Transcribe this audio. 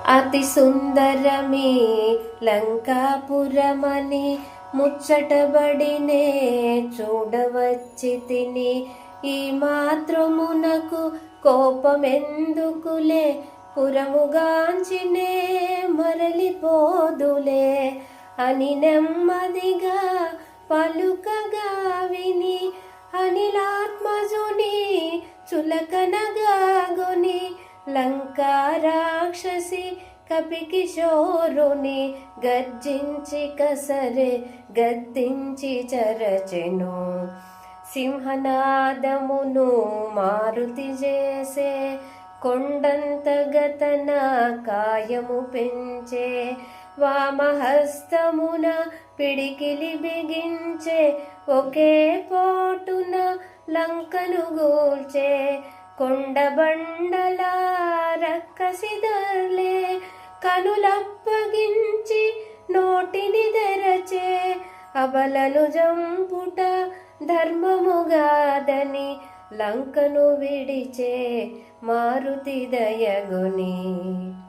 అతి సుందరమే లంకాపురమని ముచ్చటబడినే చూడవచ్చి తిని. ఈ మాత్రమునకు కోపమెందుకులే, పురముగాంచినే మరలిపోదులే అని నెమ్మదిగా పలుకగా విని, అనిలాత్మజుని చులకనగాగొని లంకా రాక్షసి కపికిశోరుని గర్జించి కసరే గద్దించి చరచెను. సింహనాదమును మారుతి చేసే కొండంతగతన కాయము పెంచే. వామహస్తమున పిడికిలి బిగించే, ఒకే పోటున లంకను గూల్చే. కొండబండల రక్కసిదర్లే కనులప్పగించి నోటిని తెరచే. అబలను జంపుట ధర్మముగాదని లంకను విడిచే మారుతి దయగుని.